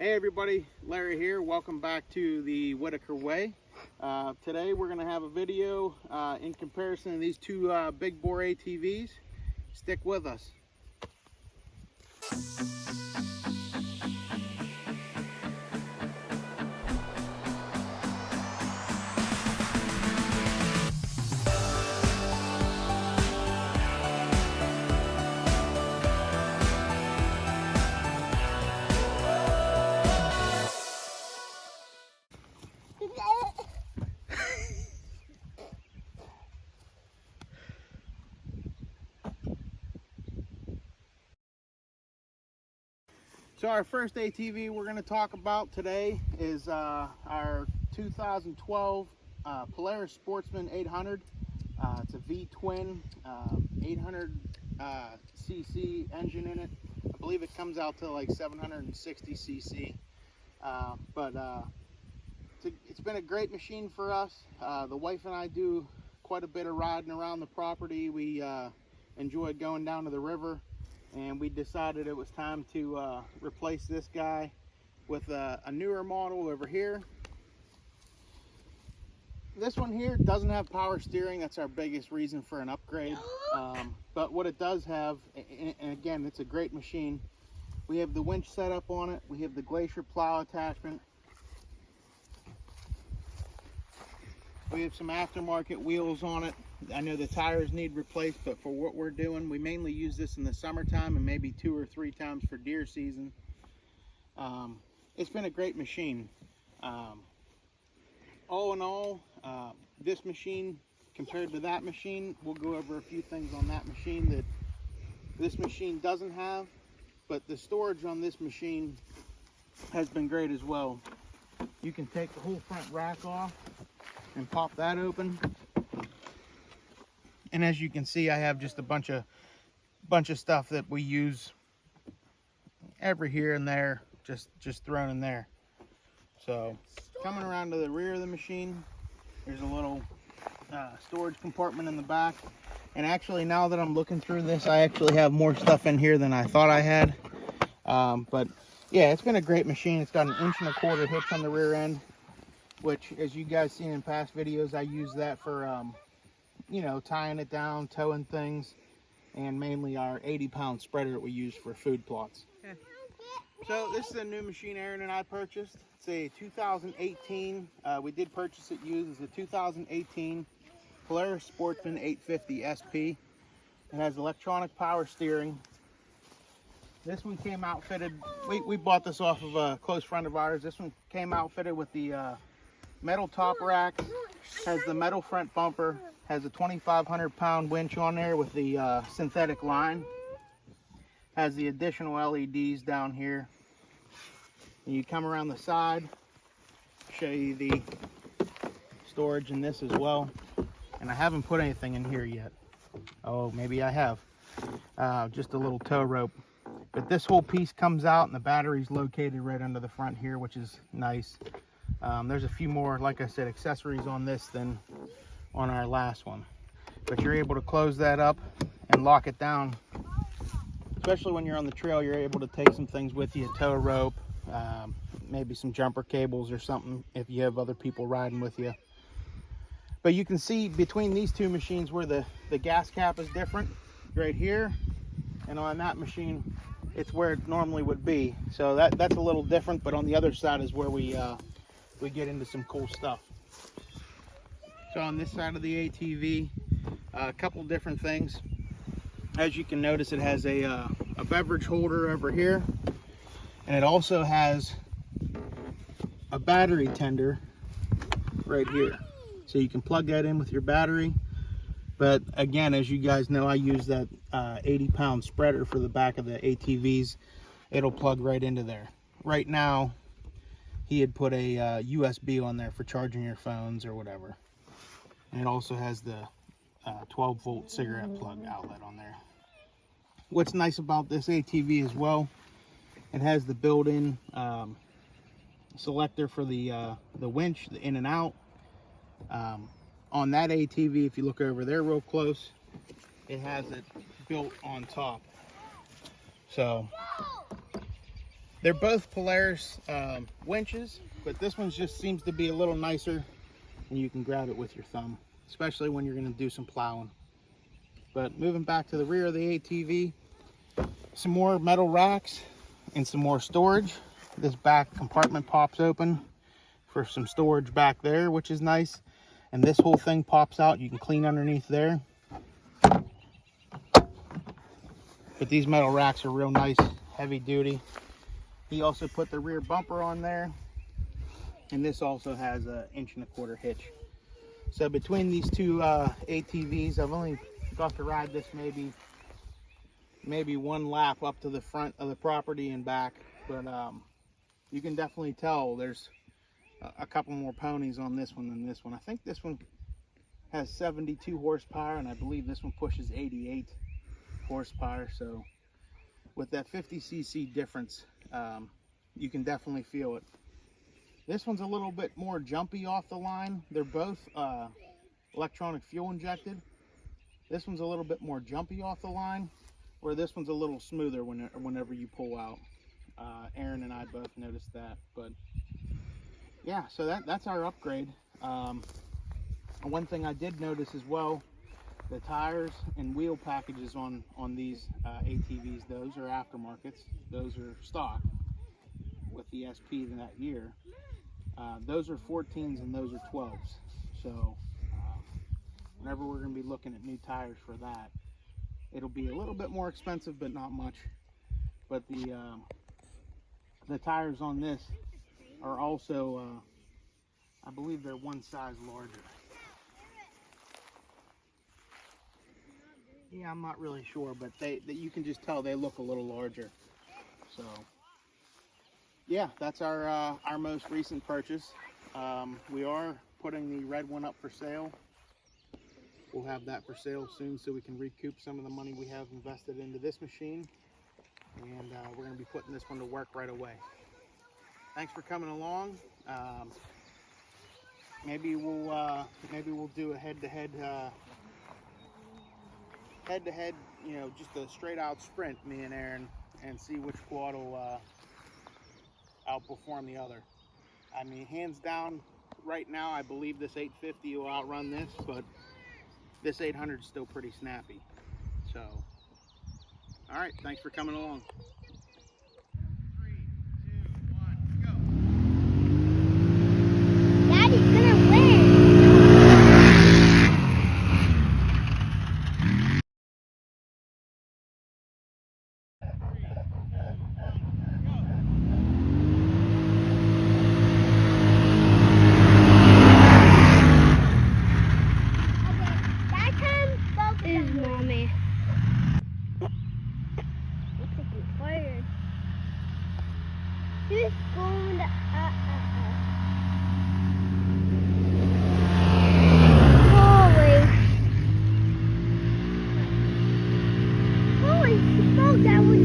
Hey everybody, Larry here. Welcome back to the Whit-Acre way. Today we're going to have a video in comparison to these two big bore ATVs. Stick with us. So our first ATV we're going to talk about today is our 2012 Polaris Sportsman 800. It's a V-twin 800 cc engine in it. I believe it comes out to like 760 cc. It's been a great machine for us. The wife and I do quite a bit of riding around the property. We enjoyed going down to the river, and we decided it was time to replace this guy with a newer model over here. This one here doesn't have power steering. That's our biggest reason for an upgrade. But what it does have, and again, it's a great machine, we have the winch set up on it. We have the Glacier plow attachment. We have some aftermarket wheels on it. I know the tires need replaced, but for what we're doing, we mainly use this in the summertime and maybe 2 or 3 times for deer season. It's been a great machine. All in all, this machine compared to that machine, we'll go over a few things on that machine that this machine doesn't have, but the storage on this machine has been great as well. You can take the whole front rack off and pop that open, and as you can see, I have just a bunch of stuff that we use every here and there, just thrown in there. So coming around to the rear of the machine, there's a little storage compartment in the back, and actually now that I'm looking through this, I actually have more stuff in here than I thought I had. But yeah, it's been a great machine. It's got an 1.25 inch hitch on the rear end, which, as you guys seen in past videos, I use that for you know, tying it down, towing things, and mainly our 80-pound spreader that we use for food plots. So this is a new machine Aaron and I purchased. It's a 2018, we did purchase it used. It's a 2018 Polaris Sportsman 850 SP. It has electronic power steering. This one came outfitted, we bought this off of a close friend of ours. This one came outfitted with the metal top rack, has the metal front bumper, has a 2,500 pound winch on there with the synthetic line, has the additional LEDs down here. And you come around the side, show you the storage in this as well. And I haven't put anything in here yet. Oh, maybe I have. Just a little tow rope. But this whole piece comes out, and the battery's located right under the front here, which is nice. There's a few more, like I said, accessories on this than on our last one. But you're able to close that up and lock it down. Especially when you're on the trail, you're able to take some things with you, a tow rope, maybe some jumper cables or something if you have other people riding with you. But you can see between these two machines where the gas cap is different, right here, and on that machine, it's where it normally would be. So that's a little different, but on the other side is where we get into some cool stuff. So on this side of the ATV, a couple different things. As you can notice, it has a beverage holder over here, and it also has a battery tender right here. So you can plug that in with your battery. But again, as you guys know, I use that 80-pound spreader for the back of the ATVs. It'll plug right into there. Right now, he had put a USB on there for charging your phones or whatever. And it also has the 12-volt cigarette plug outlet on there. What's nice about this ATV as well, it has the built-in selector for the winch, the in and out. On that ATV, if you look over there real close, it has it built on top. So They're both Polaris winches, but this one just seems to be a little nicer, and you can grab it with your thumb, especially when you're going to do some plowing. But moving back to the rear of the ATV, some more metal racks and some more storage. This back compartment pops open for some storage back there, which is nice. And this whole thing pops out. You can clean underneath there. But these metal racks are real nice, heavy duty. He also put the rear bumper on there. And this also has an 1.25 inch hitch. So between these two ATVs, I've only got to ride this maybe one lap up to the front of the property and back. But you can definitely tell there's a couple more ponies on this one than this one. I think this one has 72 horsepower, and I believe this one pushes 88 horsepower. So with that 50cc difference, you can definitely feel it. This one's a little bit more jumpy off the line. They're both electronic fuel injected. This one's a little bit more jumpy off the line, where this one's a little smoother whenever you pull out. Aaron and I both noticed that. But yeah, so that's our upgrade. One thing I did notice as well, the tires and wheel packages on these ATVs, those are aftermarkets. Those are stock with the SP in that year. Those are 14s and those are 12s. So whenever we're going to be looking at new tires for that, it'll be a little bit more expensive, but not much. But the tires on this are also, I believe they're one size larger. Yeah, I'm not really sure, but you can just tell they look a little larger. So yeah, that's our most recent purchase. We are putting the red one up for sale. We'll have that for sale soon so we can recoup some of the money we have invested into this machine. And we're going to be putting this one to work right away. Thanks for coming along. Maybe we'll do a head-to-head, you know, just a straight-out sprint, me and Aaron, and see which quad will outperform the other. I mean, hands down, right now, I believe this 850 will outrun this, but this 800 is still pretty snappy. So, all right, thanks for coming along. 3, 2, 1, go. Daddy's gonna win. Is mommy. Looks like you fired. Who's going to Holy smoke, that was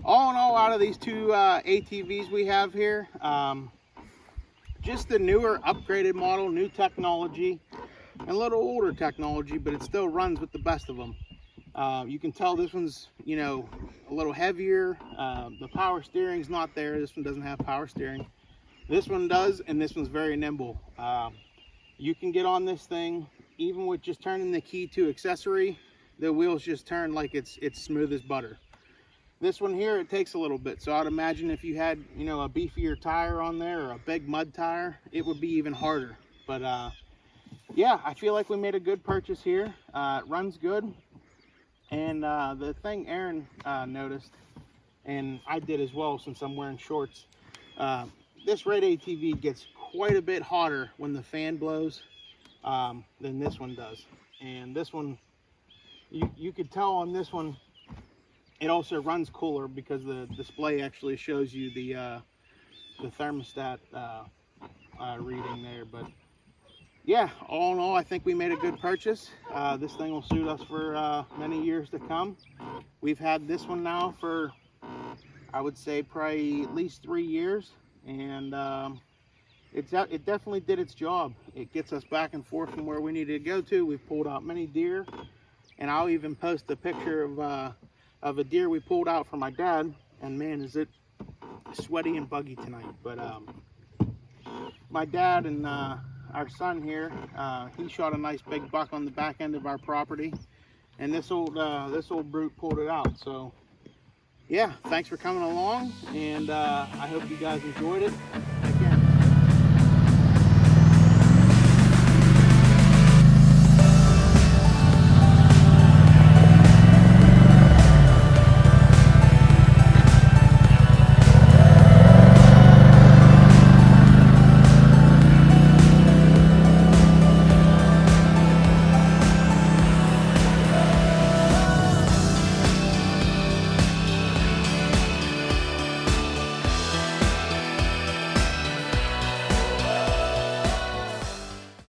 All in all, out of these two ATVs we have here, just the newer upgraded model, new technology, and a little older technology, but it still runs with the best of them. You can tell this one's, you know, a little heavier. The power steering's not there. This one doesn't have power steering. This one does, and this one's very nimble. You can get on this thing, even with just turning the key to accessory, the wheels just turn like it's smooth as butter. This one here, it takes a little bit. So I'd imagine if you had, you know, a beefier tire on there or a big mud tire, it would be even harder. But yeah, I feel like we made a good purchase here. It runs good. And the thing Aaron noticed, and I did as well since I'm wearing shorts, this red ATV gets quite a bit hotter when the fan blows than this one does. And this one, you could tell on this one, it also runs cooler because the display actually shows you the thermostat reading there. But yeah, all in all, I think we made a good purchase. This thing will suit us for many years to come. We've had this one now for, I would say, probably at least 3 years, and it definitely did its job. It gets us back and forth from where we needed to go to. We've pulled out many deer, and I'll even post a picture of of a deer we pulled out for my dad. And man, is it sweaty and buggy tonight. But my dad and our son here, he shot a nice big buck on the back end of our property, and this old brute pulled it out. So yeah, thanks for coming along, and I hope you guys enjoyed it.